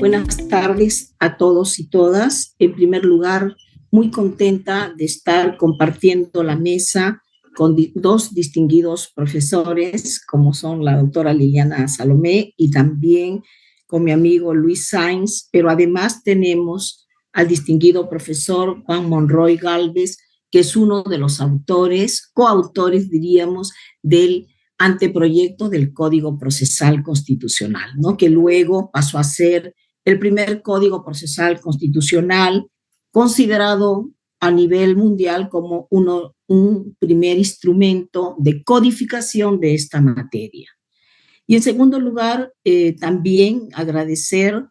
Buenas tardes a todos y todas. En primer lugar, muy contenta de estar compartiendo la mesa con dos distinguidos profesores, como son la doctora Liliana Salomé y también con mi amigo Luis Sainz, pero además tenemos al distinguido profesor Juan Monroy Galvez, que es uno de los autores, coautores, diríamos, del anteproyecto del Código Procesal Constitucional, ¿no? Que luego pasó a ser el primer Código Procesal Constitucional considerado a nivel mundial como un primer instrumento de codificación de esta materia. Y en segundo lugar, también agradecer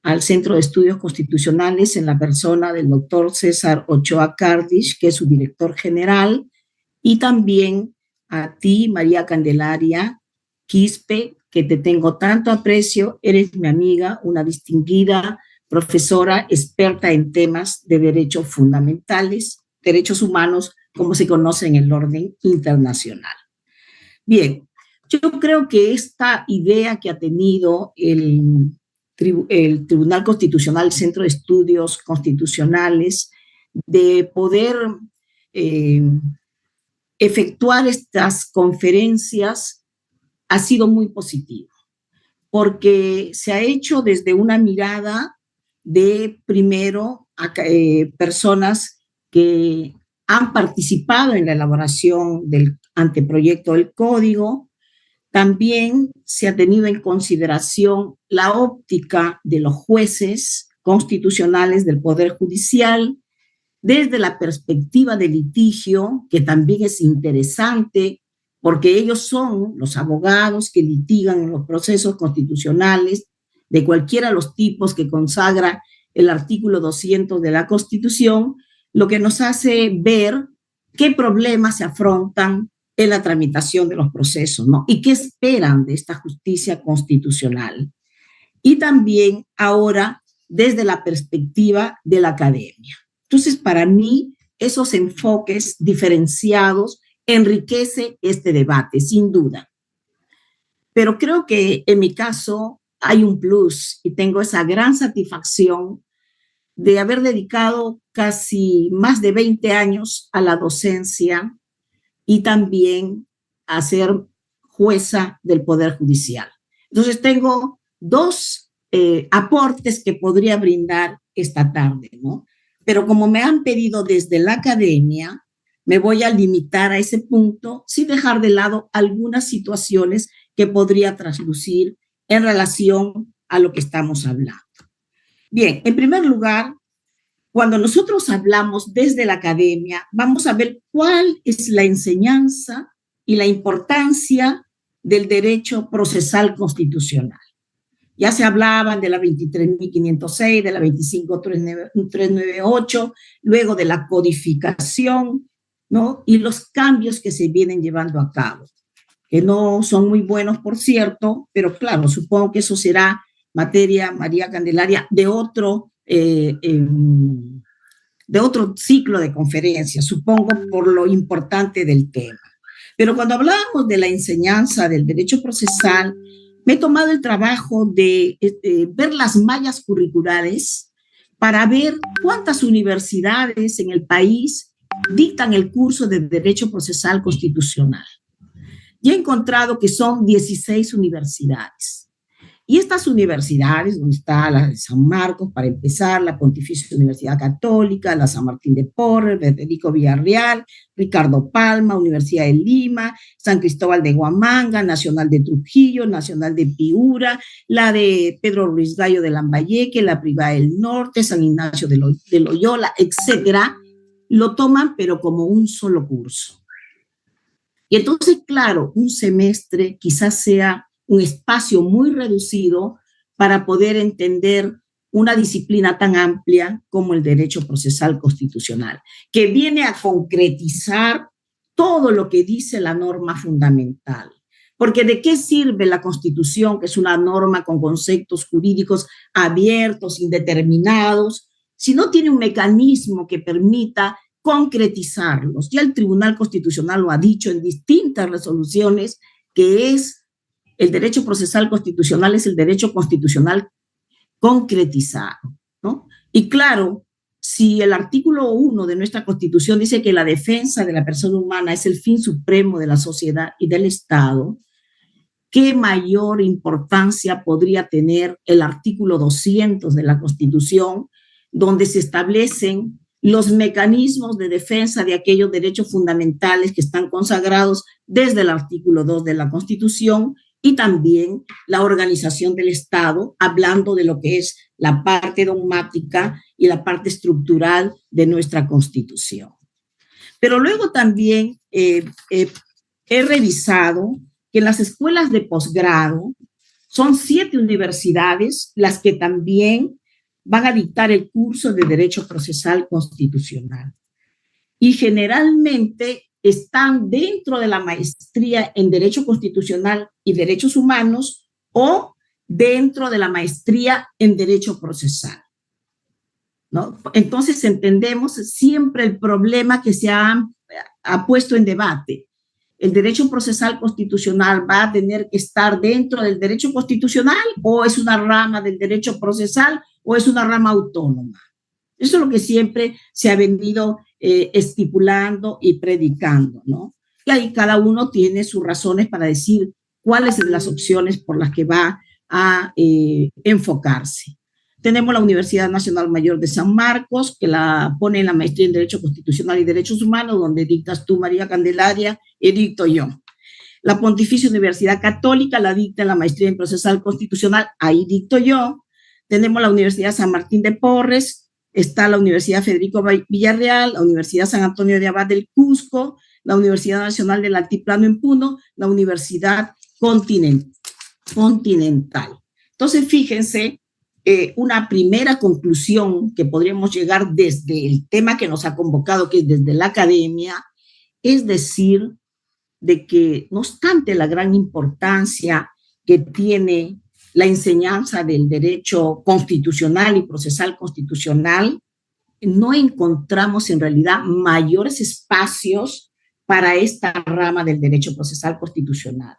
al Centro de Estudios Constitucionales en la persona del doctor César Ochoa Cardish, que es su director general, y también a ti, María Candelaria Quispe, que te tengo tanto aprecio, eres mi amiga, una distinguida profesora experta en temas de derechos fundamentales, derechos humanos, como se conoce en el orden internacional. Bien, yo creo que esta idea que ha tenido el Tribunal Constitucional, el Centro de Estudios Constitucionales, de poder efectuar estas conferencias ha sido muy positivo, porque se ha hecho desde una mirada de, primero, personas que han participado en la elaboración del anteproyecto del código. También se ha tenido en consideración la óptica de los jueces constitucionales del Poder Judicial, desde la perspectiva del litigio, que también es interesante, porque ellos son los abogados que litigan en los procesos constitucionales de cualquiera de los tipos que consagra el artículo 200 de la Constitución, lo que nos hace ver qué problemas se afrontan en la tramitación de los procesos, ¿no? Y qué esperan de esta justicia constitucional. Y también ahora desde la perspectiva de la academia. Entonces, para mí, esos enfoques diferenciados enriquece este debate, sin duda. Pero creo que en mi caso hay un plus y tengo esa gran satisfacción de haber dedicado casi más de 20 años a la docencia y también a ser jueza del Poder Judicial. Entonces tengo dos aportes que podría brindar esta tarde, ¿no? Pero como me han pedido desde la academia, me voy a limitar a ese punto sin dejar de lado algunas situaciones que podría traslucir en relación a lo que estamos hablando. Bien, en primer lugar, cuando nosotros hablamos desde la academia, vamos a ver cuál es la enseñanza y la importancia del derecho procesal constitucional. Ya se hablaban de la 23.506, de la 25.398, luego de la codificación, ¿no? Y los cambios que se vienen llevando a cabo, que no son muy buenos, por cierto, pero claro, supongo que eso será materia, María Candelaria, de otro ciclo de conferencias, supongo por lo importante del tema. Pero cuando hablábamos de la enseñanza del derecho procesal, me he tomado el trabajo de ver las mallas curriculares para ver cuántas universidades en el país dictan el curso de Derecho Procesal Constitucional. Y he encontrado que son 16 universidades. Y estas universidades, donde está la de San Marcos, para empezar, la Pontificia Universidad Católica, la San Martín de Porres, Federico Villarreal, Ricardo Palma, Universidad de Lima, San Cristóbal de Huamanga, Nacional de Trujillo, Nacional de Piura, la de Pedro Ruiz Gallo de Lambayeque, la Privada del Norte, San Ignacio de Loyola, etcétera, lo toman pero como un solo curso. Y entonces, claro, un semestre quizás sea un espacio muy reducido para poder entender una disciplina tan amplia como el derecho procesal constitucional, que viene a concretizar todo lo que dice la norma fundamental. Porque ¿de qué sirve la Constitución, que es una norma con conceptos jurídicos abiertos, indeterminados, si no tiene un mecanismo que permita concretizarlos? Ya el Tribunal Constitucional lo ha dicho en distintas resoluciones, que es el derecho procesal constitucional, es el derecho constitucional concretizado, ¿no? Y claro, si el artículo 1 de nuestra Constitución dice que la defensa de la persona humana es el fin supremo de la sociedad y del Estado, ¿qué mayor importancia podría tener el artículo 200 de la Constitución, donde se establecen los mecanismos de defensa de aquellos derechos fundamentales que están consagrados desde el artículo 2 de la Constitución y también la organización del Estado, hablando de lo que es la parte dogmática y la parte estructural de nuestra Constitución? Pero luego también he revisado que en las escuelas de posgrado son 7 universidades las que también van a dictar el curso de Derecho Procesal Constitucional. Y generalmente están dentro de la maestría en Derecho Constitucional y Derechos Humanos o dentro de la maestría en Derecho Procesal, ¿no? Entonces entendemos siempre el problema que se ha puesto en debate. ¿El derecho procesal constitucional va a tener que estar dentro del derecho constitucional o es una rama del derecho procesal o es una rama autónoma? Eso es lo que siempre se ha venido estipulando y predicando, ¿no? Y ahí cada uno tiene sus razones para decir cuáles son las opciones por las que va a enfocarse. Tenemos la Universidad Nacional Mayor de San Marcos, que la pone en la maestría en Derecho Constitucional y Derechos Humanos, donde dictas tú, María Candelaria, y dicto yo. La Pontificia Universidad Católica la dicta en la maestría en Procesal Constitucional, ahí dicto yo. Tenemos la Universidad San Martín de Porres, está la Universidad Federico Villarreal, la Universidad San Antonio de Abad del Cusco, la Universidad Nacional del Altiplano en Puno, la Universidad Continental. Entonces, fíjense, una primera conclusión que podríamos llegar desde el tema que nos ha convocado, que es desde la academia, es decir, de que no obstante la gran importancia que tiene la enseñanza del derecho constitucional y procesal constitucional, no encontramos en realidad mayores espacios para esta rama del derecho procesal constitucional.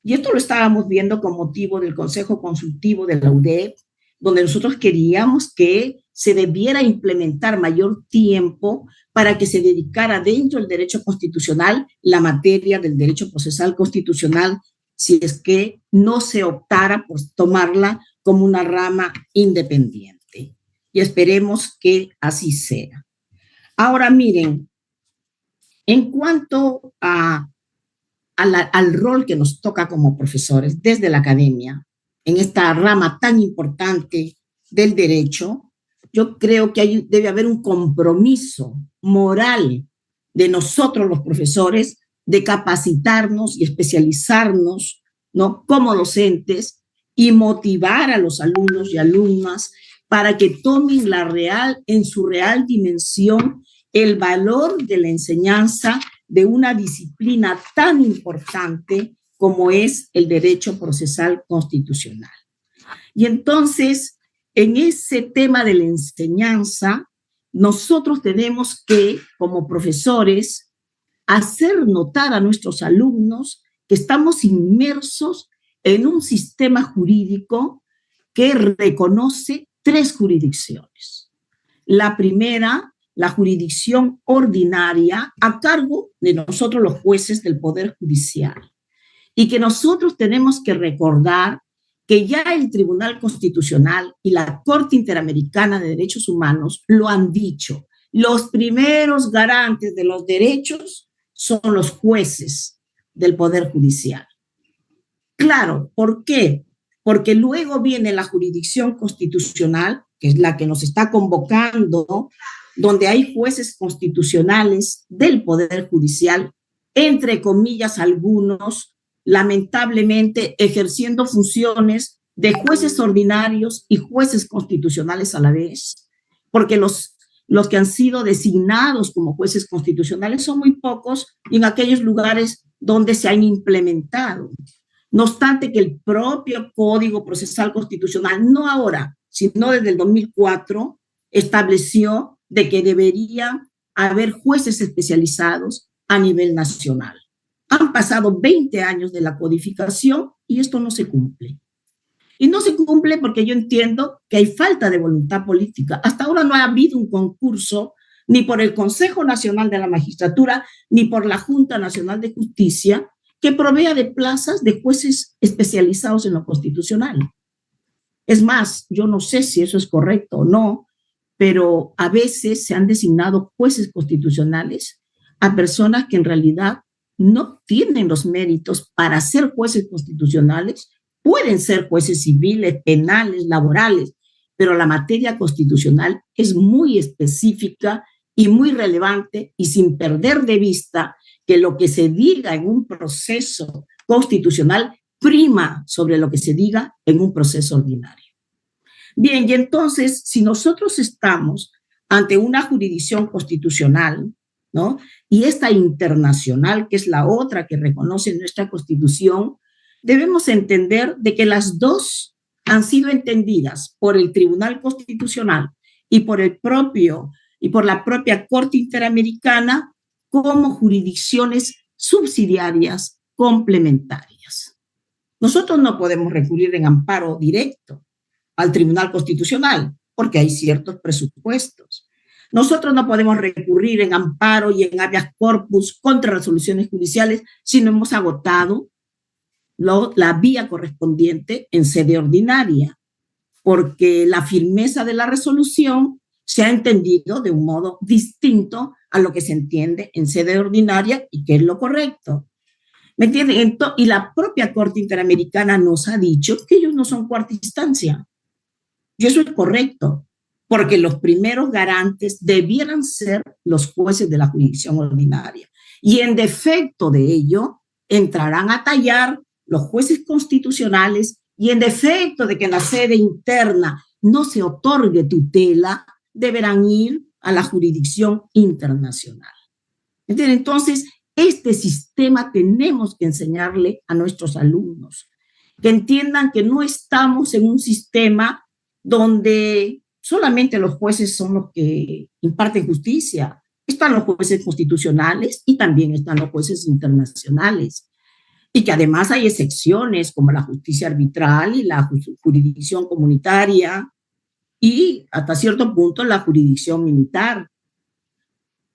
Y esto lo estábamos viendo con motivo del Consejo Consultivo de la UDEP, donde nosotros queríamos que se debiera implementar mayor tiempo para que se dedicara dentro del derecho constitucional la materia del derecho procesal constitucional, si es que no se optara por tomarla como una rama independiente. Y esperemos que así sea. Ahora miren, en cuanto al rol que nos toca como profesores desde la academia, en esta rama tan importante del derecho, yo creo que debe haber un compromiso moral de nosotros los profesores de capacitarnos y especializarnos, ¿no?, como docentes y motivar a los alumnos y alumnas para que tomen en su real dimensión el valor de la enseñanza de una disciplina tan importante como es el derecho procesal constitucional. Y entonces, en ese tema de la enseñanza, nosotros tenemos que, como profesores, hacer notar a nuestros alumnos que estamos inmersos en un sistema jurídico que reconoce 3 jurisdicciones. La primera, la jurisdicción ordinaria a cargo de nosotros los jueces del Poder Judicial. Y que nosotros tenemos que recordar que ya el Tribunal Constitucional y la Corte Interamericana de Derechos Humanos lo han dicho. Los primeros garantes de los derechos son los jueces del Poder Judicial. Claro, ¿por qué? Porque luego viene la jurisdicción constitucional, que es la que nos está convocando, donde hay jueces constitucionales del Poder Judicial, entre comillas algunos, lamentablemente ejerciendo funciones de jueces ordinarios y jueces constitucionales a la vez, porque los que han sido designados como jueces constitucionales son muy pocos y en aquellos lugares donde se han implementado. No obstante que el propio Código Procesal Constitucional, no ahora, sino desde el 2004, estableció de que debería haber jueces especializados a nivel nacional. Han pasado 20 años de la codificación y esto no se cumple. Y no se cumple porque yo entiendo que hay falta de voluntad política. Hasta ahora no ha habido un concurso ni por el Consejo Nacional de la Magistratura, ni por la Junta Nacional de Justicia, que provea de plazas de jueces especializados en lo constitucional. Es más, yo no sé si eso es correcto o no, pero a veces se han designado jueces constitucionales a personas que en realidad no tienen los méritos para ser jueces constitucionales. Pueden ser jueces civiles, penales, laborales, pero la materia constitucional es muy específica y muy relevante, y sin perder de vista que lo que se diga en un proceso constitucional prima sobre lo que se diga en un proceso ordinario. Bien, y entonces, si nosotros estamos ante una jurisdicción constitucional, ¿no? Y esta internacional, que es la otra que reconoce nuestra Constitución, debemos entender de que las dos han sido entendidas por el Tribunal Constitucional y por la propia Corte Interamericana como jurisdicciones subsidiarias complementarias. Nosotros no podemos recurrir en amparo directo al Tribunal Constitucional porque hay ciertos presupuestos. Nosotros no podemos recurrir en amparo y en habeas corpus contra resoluciones judiciales si no hemos agotado la vía correspondiente en sede ordinaria, porque la firmeza de la resolución se ha entendido de un modo distinto a lo que se entiende en sede ordinaria y que es lo correcto. ¿Me entienden? Y la propia Corte Interamericana nos ha dicho que ellos no son cuarta instancia. Y eso es correcto, porque los primeros garantes debieran ser los jueces de la jurisdicción ordinaria. Y en defecto de ello, entrarán a tallar los jueces constitucionales, y en defecto de que en la sede interna no se otorgue tutela, deberán ir a la jurisdicción internacional. ¿Entienden? Entonces, este sistema tenemos que enseñarle a nuestros alumnos, que entiendan que no estamos en un sistema donde solamente los jueces son los que imparten justicia. Están los jueces constitucionales y también están los jueces internacionales. Y que además hay excepciones como la justicia arbitral y la jurisdicción comunitaria y hasta cierto punto la jurisdicción militar.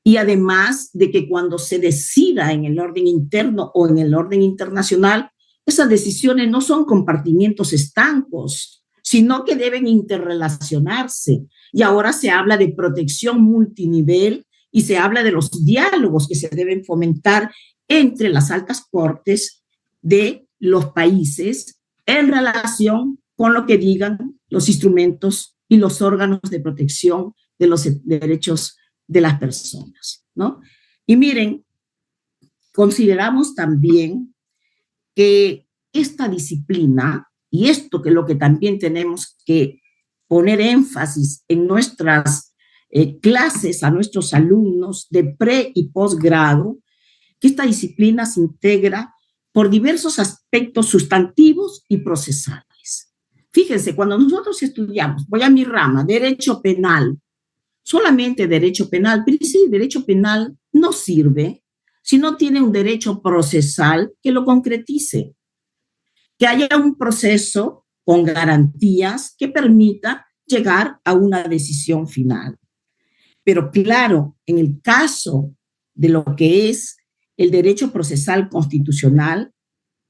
Y además de que cuando se decida en el orden interno o en el orden internacional, esas decisiones no son compartimientos estancos, sino que deben interrelacionarse. Y ahora se habla de protección multinivel y se habla de los diálogos que se deben fomentar entre las altas cortes de los países en relación con lo que digan los instrumentos y los órganos de protección de los derechos de las personas, ¿no? Y miren, consideramos también que esta disciplina, y esto que es lo que también tenemos que poner énfasis en nuestras clases a nuestros alumnos de pre y posgrado, que esta disciplina se integra por diversos aspectos sustantivos y procesales. Fíjense, cuando nosotros estudiamos, voy a mi rama, derecho penal, solamente derecho penal, pero ese derecho penal no sirve si no tiene un derecho procesal que lo concretice, que haya un proceso con garantías que permita llegar a una decisión final. Pero claro, en el caso de lo que es el derecho procesal constitucional,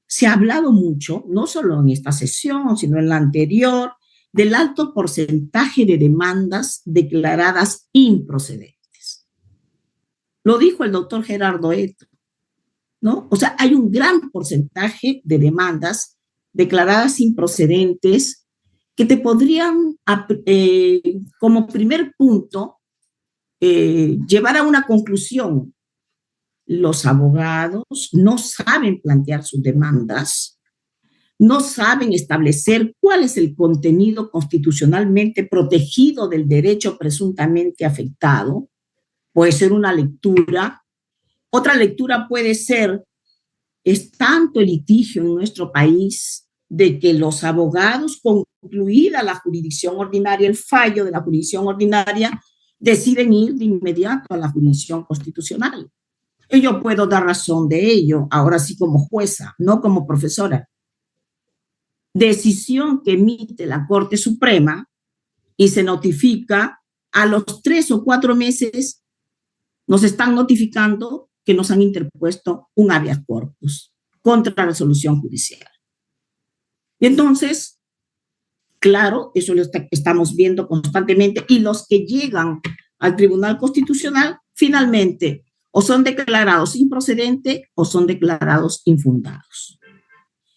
se ha hablado mucho, no solo en esta sesión, sino en la anterior, del alto porcentaje de demandas declaradas improcedentes. Lo dijo el doctor Gerardo Eto, ¿no? O sea, hay un gran porcentaje de demandas declaradas improcedentes que te podrían, como primer punto, llevar a una conclusión. Los abogados no saben plantear sus demandas, no saben establecer cuál es el contenido constitucionalmente protegido del derecho presuntamente afectado. Puede ser una lectura. Otra lectura puede ser, es tanto el litigio en nuestro país de que los abogados, concluida la jurisdicción ordinaria, el fallo de la jurisdicción ordinaria, deciden ir de inmediato a la jurisdicción constitucional. Y yo puedo dar razón de ello, ahora sí como jueza, no como profesora. decisión que emite la Corte Suprema y se notifica a los 3 o 4 meses, nos están notificando que nos han interpuesto un habeas corpus contra la resolución judicial. Y entonces, claro, eso lo estamos viendo constantemente, y los que llegan al Tribunal Constitucional finalmente o son declarados improcedentes o son declarados infundados.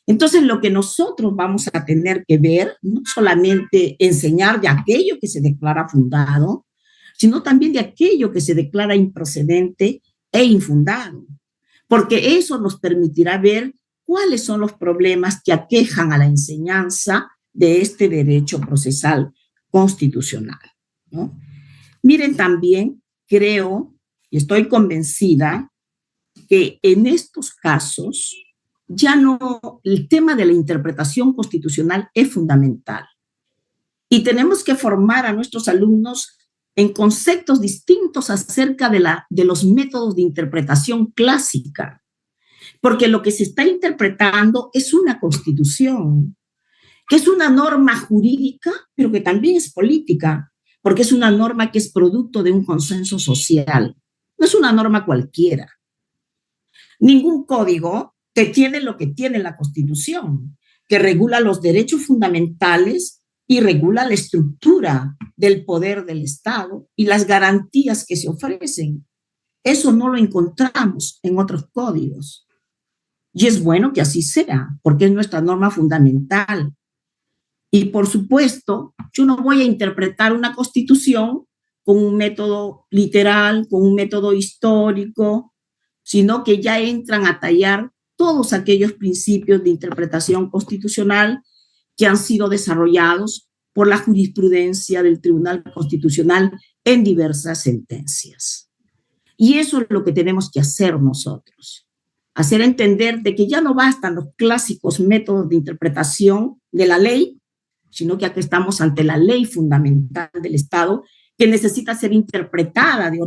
Entonces, lo que nosotros vamos a tener que ver, no solamente enseñar de aquello que se declara fundado, sino también de aquello que se declara improcedente e infundado, porque eso nos permitirá ver cuáles son los problemas que aquejan a la enseñanza de este derecho procesal constitucional, ¿no? Miren, también creo y estoy convencida que en estos casos ya no, el tema de la interpretación constitucional es fundamental y tenemos que formar a nuestros alumnos en conceptos distintos acerca de los métodos de interpretación clásica, porque lo que se está interpretando es una constitución, que es una norma jurídica, pero que también es política, porque es una norma que es producto de un consenso social. No es una norma cualquiera. Ningún código te tiene lo que tiene la Constitución, que regula los derechos fundamentales y regula la estructura del poder del Estado y las garantías que se ofrecen. Eso no lo encontramos en otros códigos. Y es bueno que así sea, porque es nuestra norma fundamental. Y por supuesto, yo no voy a interpretar una constitución con un método literal, con un método histórico, sino que ya entran a tallar todos aquellos principios de interpretación constitucional que han sido desarrollados por la jurisprudencia del Tribunal Constitucional en diversas sentencias. Y eso es lo que tenemos que hacer nosotros, hacer entender de que ya no bastan los clásicos métodos de interpretación de la ley, sino que aquí estamos ante la ley fundamental del Estado, que necesita ser interpretada de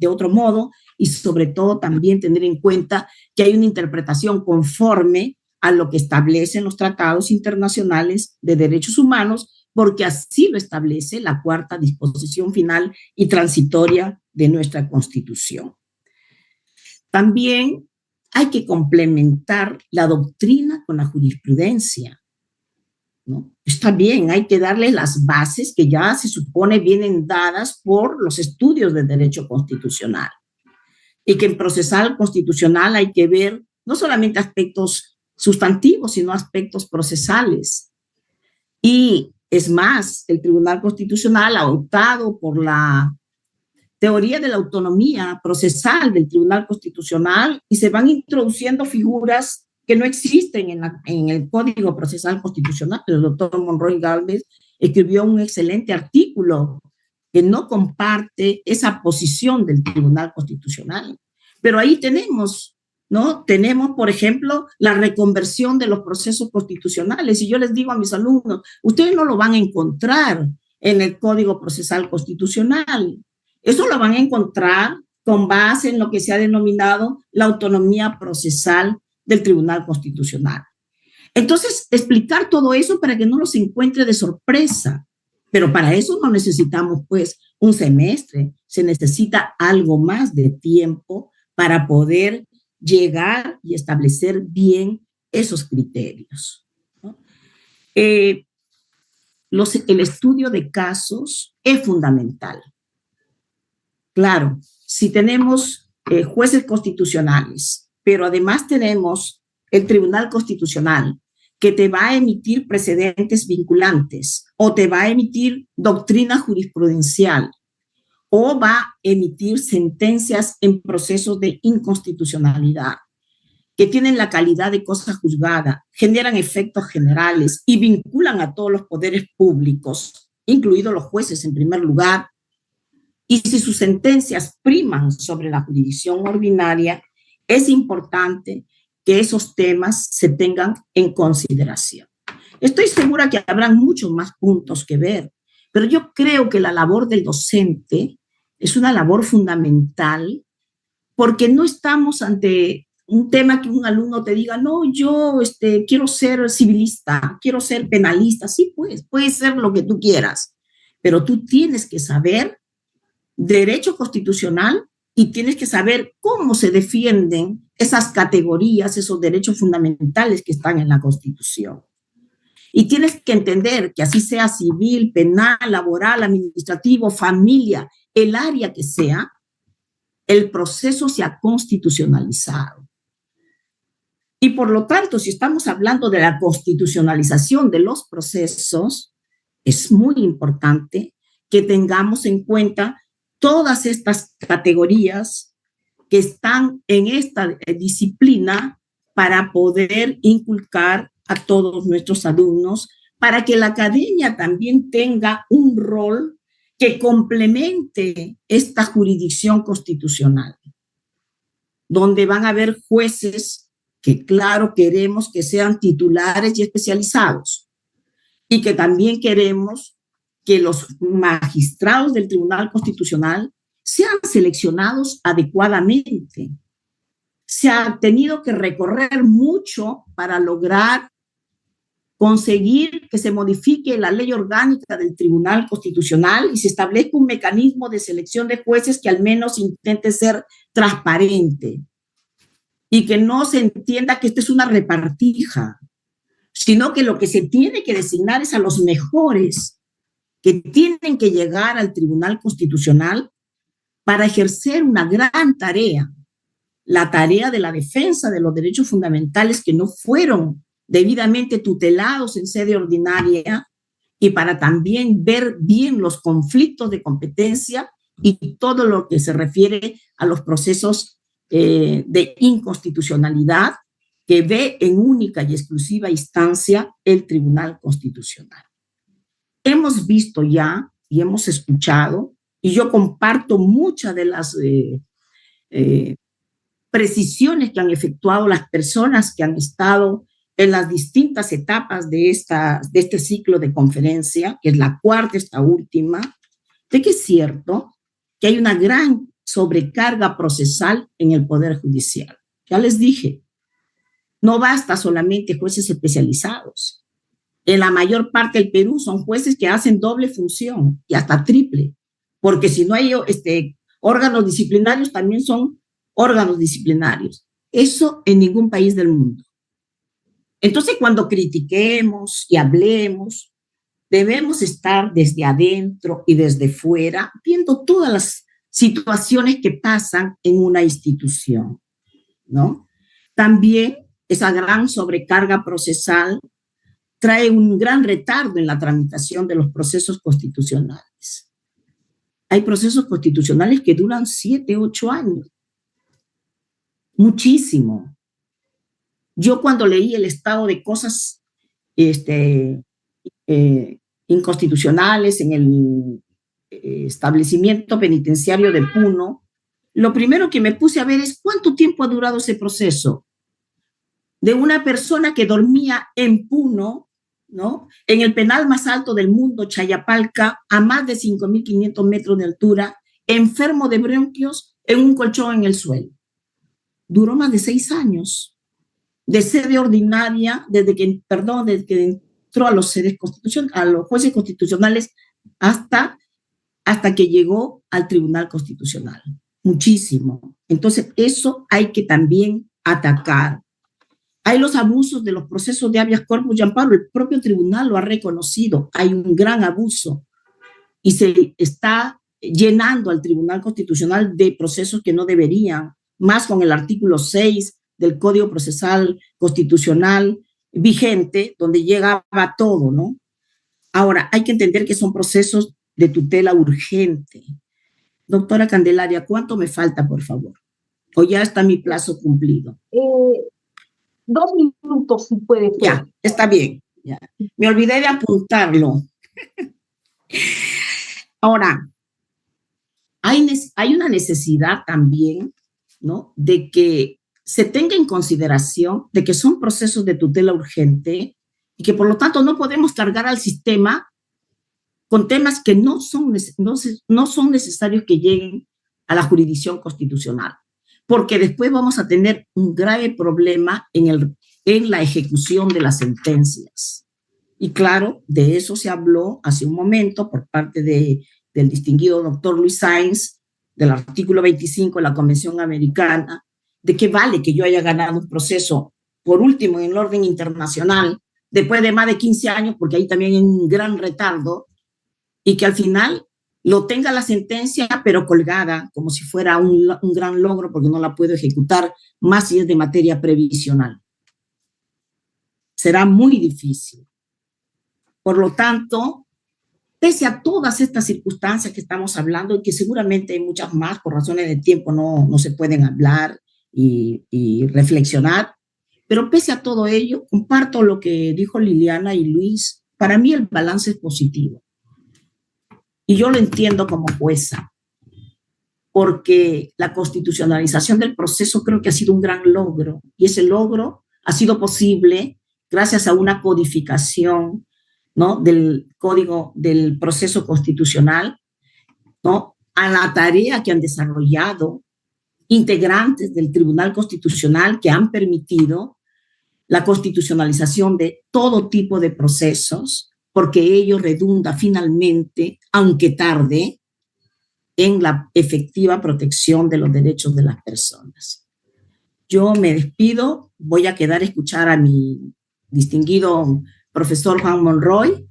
otro modo, y sobre todo también tener en cuenta que hay una interpretación conforme a lo que establecen los tratados internacionales de derechos humanos, porque así lo establece la cuarta disposición final y transitoria de nuestra Constitución. También hay que complementar la doctrina con la jurisprudencia, ¿no? Está bien, hay que darle las bases que ya se supone vienen dadas por los estudios de derecho constitucional, y que en procesal constitucional hay que ver no solamente aspectos sustantivos, sino aspectos procesales. Y es más, el Tribunal Constitucional ha optado por la teoría de la autonomía procesal del Tribunal Constitucional, y se van introduciendo figuras que no existen en el Código Procesal Constitucional. El doctor Monroy Galvez escribió un excelente artículo que no comparte esa posición del Tribunal Constitucional. Pero ahí tenemos, ¿no? Tenemos, por ejemplo, la reconversión de los procesos constitucionales. Y yo les digo a mis alumnos, ustedes no lo van a encontrar en el Código Procesal Constitucional. Eso lo van a encontrar con base en lo que se ha denominado la autonomía procesal del Tribunal Constitucional. Entonces, explicar todo eso para que no los encuentre de sorpresa. Pero para eso no necesitamos, pues, un semestre. Se necesita algo más de tiempo para poder llegar y establecer bien esos criterios, ¿no? El estudio de casos es fundamental. Claro, si tenemos jueces constitucionales, pero además tenemos el Tribunal Constitucional, que te va a emitir precedentes vinculantes, o te va a emitir doctrina jurisprudencial, o va a emitir sentencias en procesos de inconstitucionalidad, que tienen la calidad de cosa juzgada, generan efectos generales y vinculan a todos los poderes públicos, incluidos los jueces en primer lugar. Y si sus sentencias priman sobre la jurisdicción ordinaria, es importante que esos temas se tengan en consideración. Estoy segura que habrán muchos más puntos que ver, pero yo creo que la labor del docente es una labor fundamental, porque no estamos ante un tema que un alumno te diga, no, yo quiero ser civilista, quiero ser penalista. Sí, pues, puede ser lo que tú quieras, pero tú tienes que saber derecho constitucional y tienes que saber cómo se defienden esas categorías, esos derechos fundamentales que están en la Constitución. Y tienes que entender que así sea civil, penal, laboral, administrativo, familia, el área que sea, el proceso se ha constitucionalizado. Y por lo tanto, si estamos hablando de la constitucionalización de los procesos, es muy importante que tengamos en cuenta todas estas categorías que están en esta disciplina para poder inculcar a todos nuestros alumnos, para que la academia también tenga un rol que complemente esta jurisdicción constitucional, donde van a haber jueces que, claro, queremos que sean titulares y especializados, y que también queremos que los magistrados del Tribunal Constitucional sean seleccionados adecuadamente. Se ha tenido que recorrer mucho para lograr conseguir que se modifique la ley orgánica del Tribunal Constitucional y se establezca un mecanismo de selección de jueces que al menos intente ser transparente y que no se entienda que esta es una repartija, sino que lo que se tiene que designar es a los mejores que tienen que llegar al Tribunal Constitucional para ejercer una gran tarea, la tarea de la defensa de los derechos fundamentales que no fueron debidamente tutelados en sede ordinaria y para también ver bien los conflictos de competencia y todo lo que se refiere a los procesos de inconstitucionalidad que ve en única y exclusiva instancia el Tribunal Constitucional. Hemos visto ya y hemos escuchado, y yo comparto muchas de las precisiones que han efectuado las personas que han estado en las distintas etapas de este ciclo de conferencia, que es la cuarta, esta última, de que es cierto que hay una gran sobrecarga procesal en el Poder Judicial. Ya les dije, no basta solamente jueces especializados. En la mayor parte del Perú son jueces que hacen doble función y hasta triple, porque si no hay órganos disciplinarios, también son órganos disciplinarios. Eso en ningún país del mundo. Entonces, cuando critiquemos y hablemos, debemos estar desde adentro y desde fuera, viendo todas las situaciones que pasan en una institución, ¿no? También esa gran sobrecarga procesal trae un gran retardo en la tramitación de los procesos constitucionales. Hay procesos constitucionales que duran 7, 8 años. Muchísimo. Yo cuando leí el estado de cosas inconstitucionales en el establecimiento penitenciario de Puno, lo primero que me puse a ver es cuánto tiempo ha durado ese proceso de una persona que dormía en Puno, ¿no? En el penal más alto del mundo, Chayapalca, a más de 5.500 metros de altura, enfermo de bronquios, en un colchón en el suelo. Duró más de 6 años de sede ordinaria, desde que entró a los jueces constitucionales hasta que llegó al Tribunal Constitucional. Muchísimo. Entonces, eso hay que también atacar. Hay los abusos de los procesos de habeas corpus y amparo. El propio tribunal lo ha reconocido. Hay un gran abuso y se está llenando al Tribunal Constitucional de procesos que no deberían, más con el artículo 6 del Código Procesal Constitucional vigente, donde llegaba todo, ¿no? Ahora, hay que entender que son procesos de tutela urgente. Doctora Candelaria, ¿cuánto me falta, por favor? ¿O ya está mi plazo cumplido? 2 minutos, si puede ser. Ya, está bien. Ya. Me olvidé de apuntarlo. Ahora, hay una necesidad también, ¿no?, de que se tenga en consideración de que son procesos de tutela urgente y que por lo tanto no podemos cargar al sistema con temas que no son necesarios que lleguen a la jurisdicción constitucional. porque después vamos a tener un grave problema en la ejecución de las sentencias. Y claro, de eso se habló hace un momento por parte del distinguido doctor Luis Sáenz, del artículo 25 de la Convención Americana, de qué vale que yo haya ganado un proceso, por último, en el orden internacional, después de más de 15 años, porque ahí también hay un gran retardo, y que al final lo tenga la sentencia, pero colgada, como si fuera un gran logro, porque no la puedo ejecutar, más si es de materia previsional. Será muy difícil. Por lo tanto, pese a todas estas circunstancias que estamos hablando, y que seguramente hay muchas más, por razones de tiempo no se pueden hablar y reflexionar, pero pese a todo ello, comparto lo que dijo Liliana y Luis. Para mí el balance es positivo. Y yo lo entiendo como jueza, porque la constitucionalización del proceso creo que ha sido un gran logro, y ese logro ha sido posible gracias a una codificación, ¿no?, del código del proceso constitucional, ¿no?, a la tarea que han desarrollado integrantes del Tribunal Constitucional que han permitido la constitucionalización de todo tipo de procesos, porque ello redunda finalmente, aunque tarde, en la efectiva protección de los derechos de las personas. Yo me despido, voy a quedar a escuchar a mi distinguido profesor Juan Monroy,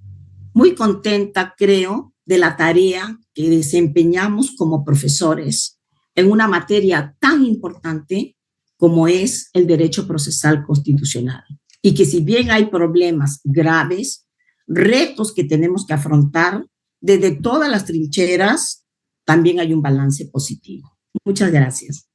muy contenta, creo, de la tarea que desempeñamos como profesores en una materia tan importante como es el derecho procesal constitucional. Y que si bien hay problemas graves, retos que tenemos que afrontar desde todas las trincheras, también hay un balance positivo. Muchas gracias.